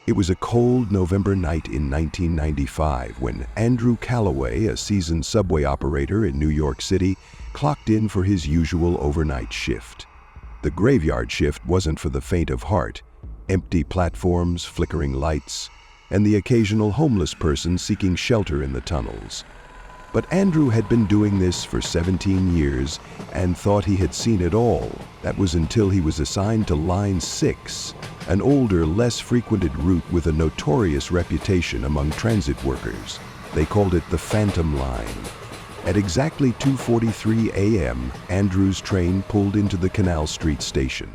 It was a cold November night in 1995 when Andrew Calloway, a seasoned subway operator in New York City, clocked in for his usual overnight shift. The graveyard shift wasn't for the faint of heart. Empty platforms, flickering lights, and the occasional homeless person seeking shelter in the tunnels. But Andrew had been doing this for 17 years and thought he had seen it all. That was until he was assigned to Line 6, an older, less frequented route with a notorious reputation among transit workers. They called it the Phantom Line. At exactly 2:43 a.m., Andrew's train pulled into the Canal Street station.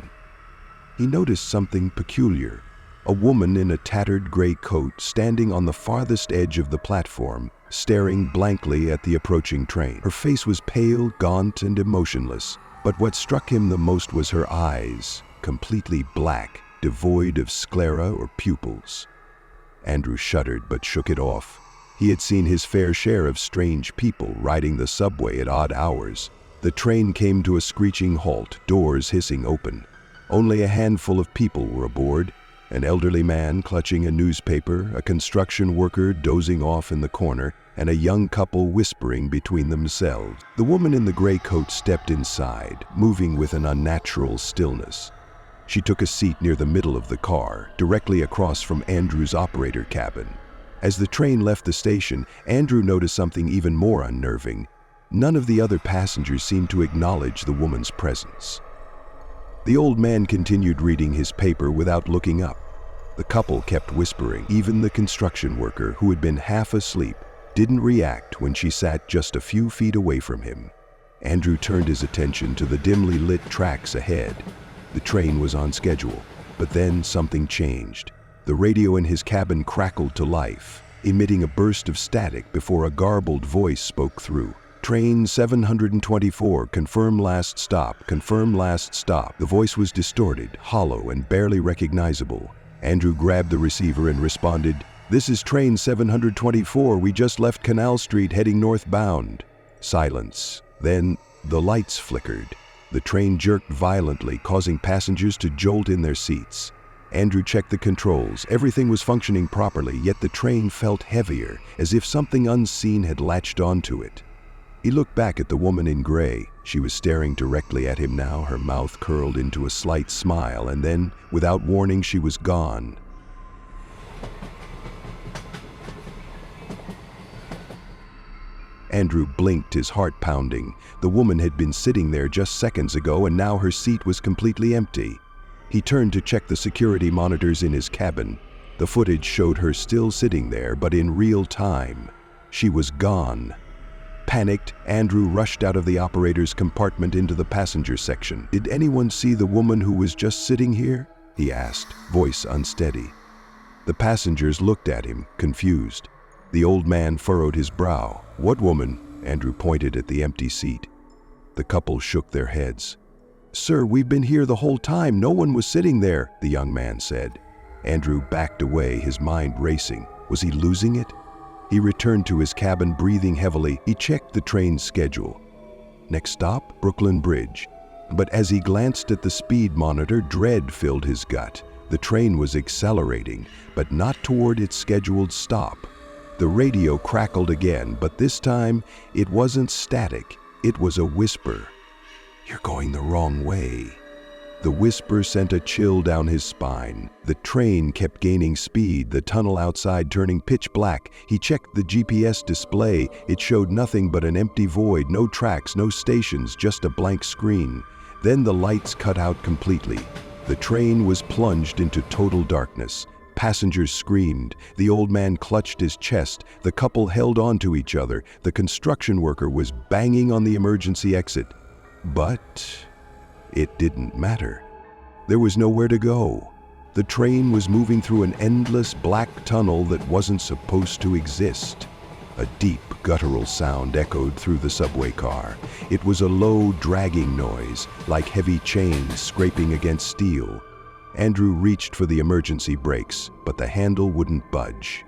He noticed something peculiar. A woman in a tattered gray coat standing on the farthest edge of the platform, staring blankly at the approaching train. Her face was pale, gaunt, and emotionless, but what struck him the most was her eyes, completely black, devoid of sclera or pupils. Andrew shuddered but shook it off. He had seen his fair share of strange people riding the subway at odd hours. The train came to a screeching halt, doors hissing open. Only a handful of people were aboard. An elderly man clutching a newspaper, a construction worker dozing off in the corner, and a young couple whispering between themselves. The woman in the gray coat stepped inside, moving with an unnatural stillness. She took a seat near the middle of the car, directly across from Andrew's operator cabin. As the train left the station, Andrew noticed something even more unnerving. None of the other passengers seemed to acknowledge the woman's presence. The old man continued reading his paper without looking up. The couple kept whispering. Even the construction worker, who had been half asleep, didn't react when she sat just a few feet away from him. Andrew turned his attention to the dimly lit tracks ahead. The train was on schedule, but then something changed. The radio in his cabin crackled to life, emitting a burst of static before a garbled voice spoke through. Train 724, confirm last stop, confirm last stop. The voice was distorted, hollow, and barely recognizable. Andrew grabbed the receiver and responded, "This is train 724, we just left Canal Street heading northbound." Silence. Then the lights flickered. The train jerked violently, causing passengers to jolt in their seats. Andrew checked the controls. Everything was functioning properly, yet the train felt heavier, as if something unseen had latched onto it. He looked back at the woman in gray. She was staring directly at him now, her mouth curled into a slight smile, and then, without warning, she was gone. Andrew blinked, his heart pounding. The woman had been sitting there just seconds ago, and now her seat was completely empty. He turned to check the security monitors in his cabin. The footage showed her still sitting there, but in real time. She was gone. Panicked, Andrew rushed out of the operator's compartment into the passenger section. "Did anyone see the woman who was just sitting here?" he asked, voice unsteady. The passengers looked at him, confused. The old man furrowed his brow. "What woman?" Andrew pointed at the empty seat. The couple shook their heads. "Sir, we've been here the whole time. No one was sitting there," the young man said. Andrew backed away, his mind racing. Was he losing it? He returned to his cabin, breathing heavily. He checked the train's schedule. Next stop, Brooklyn Bridge. But as he glanced at the speed monitor, dread filled his gut. The train was accelerating, but not toward its scheduled stop. The radio crackled again, but this time it wasn't static. It was a whisper. "You're going the wrong way." The whisper sent a chill down his spine. The train kept gaining speed, the tunnel outside turning pitch black. He checked the GPS display. It showed nothing but an empty void, no tracks, no stations, just a blank screen. Then the lights cut out completely. The train was plunged into total darkness. Passengers screamed. The old man clutched his chest. The couple held on to each other. The construction worker was banging on the emergency exit. But it didn't matter. There was nowhere to go. The train was moving through an endless black tunnel that wasn't supposed to exist. A deep, guttural sound echoed through the subway car. It was a low, dragging noise, like heavy chains scraping against steel. Andrew reached for the emergency brakes, but the handle wouldn't budge.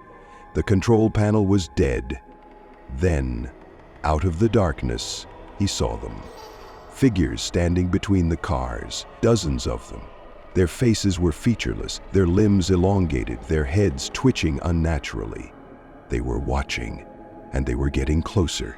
The control panel was dead. Then, out of the darkness, he saw them. Figures standing between the cars, dozens of them. Their faces were featureless, their limbs elongated, their heads twitching unnaturally. They were watching, and they were getting closer.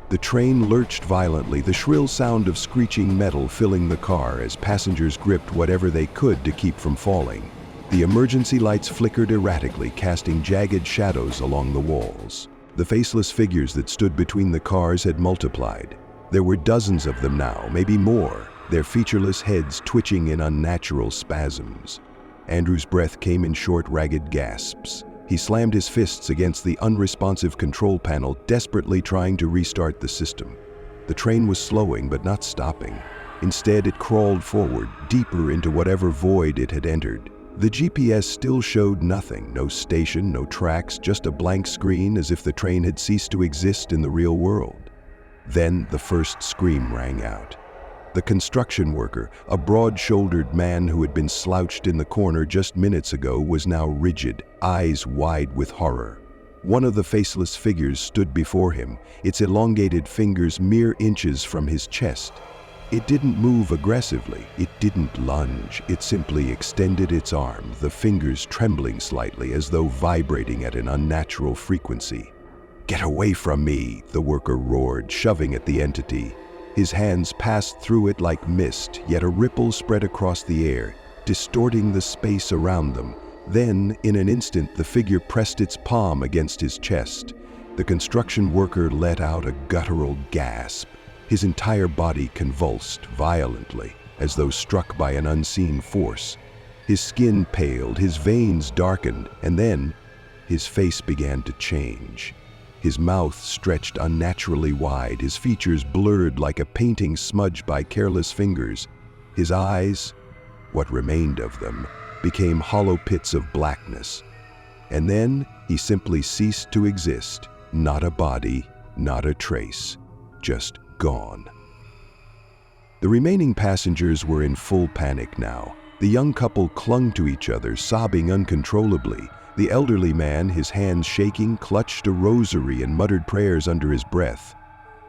The train lurched violently, the shrill sound of screeching metal filling the car as passengers gripped whatever they could to keep from falling. The emergency lights flickered erratically, casting jagged shadows along the walls. The faceless figures that stood between the cars had multiplied. There were dozens of them now, maybe more, their featureless heads twitching in unnatural spasms. Andrew's breath came in short, ragged gasps. He slammed his fists against the unresponsive control panel, desperately trying to restart the system. The train was slowing, but not stopping. Instead, it crawled forward, deeper into whatever void it had entered. The GPS still showed nothing, no station, no tracks, just a blank screen as if the train had ceased to exist in the real world. Then the first scream rang out. The construction worker, a broad-shouldered man who had been slouched in the corner just minutes ago, was now rigid, eyes wide with horror. One of the faceless figures stood before him, its elongated fingers mere inches from his chest. It didn't move aggressively, it didn't lunge, it simply extended its arm, the fingers trembling slightly as though vibrating at an unnatural frequency. "Get away from me," the worker roared, shoving at the entity. His hands passed through it like mist, yet a ripple spread across the air, distorting the space around them. Then, in an instant, the figure pressed its palm against his chest. The construction worker let out a guttural gasp. His entire body convulsed violently, as though struck by an unseen force. His skin paled, his veins darkened, and then his face began to change. His mouth stretched unnaturally wide, his features blurred like a painting smudged by careless fingers. His eyes, what remained of them, became hollow pits of blackness. And then he simply ceased to exist, not a body, not a trace, just gone. The remaining passengers were in full panic now. The young couple clung to each other, sobbing uncontrollably. The elderly man, his hands shaking, clutched a rosary and muttered prayers under his breath.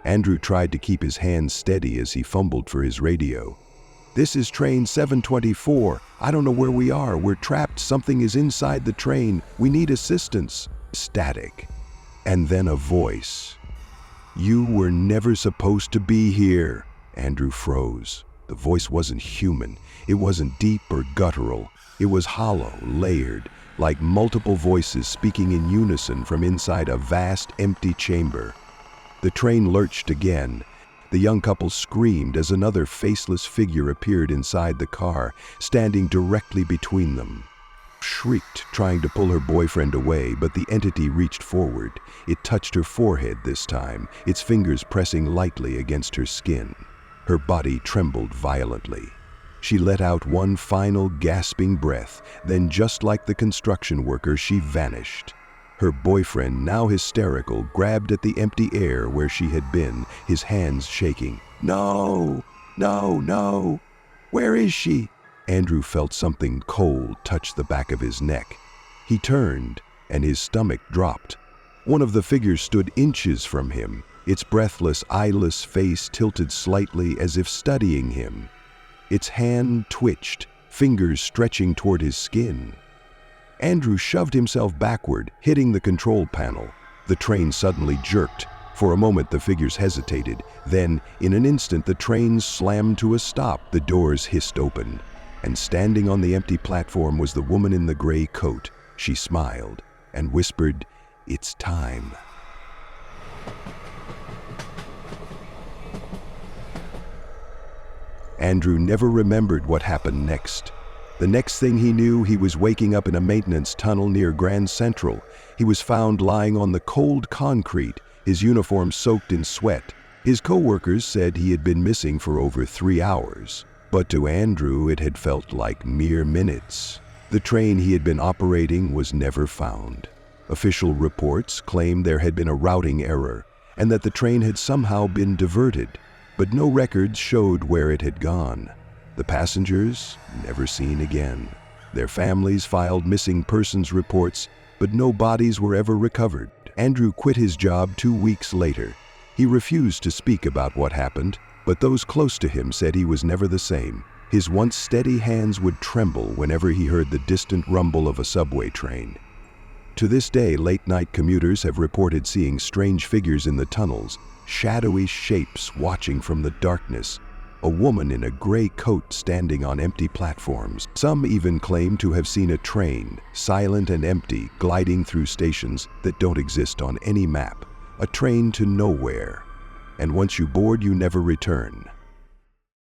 Andrew tried to keep his hands steady as he fumbled for his radio. "This is train 724. I don't know where we are. We're trapped. Something is inside the train. We need assistance." Static. And then a voice. "You were never supposed to be here." Andrew froze. The voice wasn't human. It wasn't deep or guttural. It was hollow, layered, like multiple voices speaking in unison from inside a vast, empty chamber. The train lurched again. The young couple screamed as another faceless figure appeared inside the car, standing directly between them. Shrieked, trying to pull her boyfriend away, but the entity reached forward. It touched her forehead this time, its fingers pressing lightly against her skin. Her body trembled violently. She let out one final gasping breath, then just like the construction worker, she vanished. Her boyfriend, now hysterical, grabbed at the empty air where she had been, his hands shaking. "No, no, no. Where is she?" Andrew felt something cold touch the back of his neck. He turned, and his stomach dropped. One of the figures stood inches from him, its breathless, eyeless face tilted slightly as if studying him. Its hand twitched, fingers stretching toward his skin. Andrew shoved himself backward, hitting the control panel. The train suddenly jerked. For a moment, the figures hesitated. Then, in an instant, the train slammed to a stop. The doors hissed open. And standing on the empty platform was the woman in the gray coat. She smiled and whispered, "It's time." Andrew never remembered what happened next. The next thing he knew, he was waking up in a maintenance tunnel near Grand Central. He was found lying on the cold concrete, his uniform soaked in sweat. His co-workers said he had been missing for over 3 hours. But to Andrew, it had felt like mere minutes. The train he had been operating was never found. Official reports claimed there had been a routing error and that the train had somehow been diverted, but no records showed where it had gone. The passengers, never seen again. Their families filed missing persons reports, but no bodies were ever recovered. Andrew quit his job 2 weeks later. He refused to speak about what happened, but those close to him said he was never the same. His once steady hands would tremble whenever he heard the distant rumble of a subway train. To this day, late-night commuters have reported seeing strange figures in the tunnels, shadowy shapes watching from the darkness, a woman in a gray coat standing on empty platforms. Some even claim to have seen a train, silent and empty, gliding through stations that don't exist on any map, a train to nowhere. And once you board, you never return.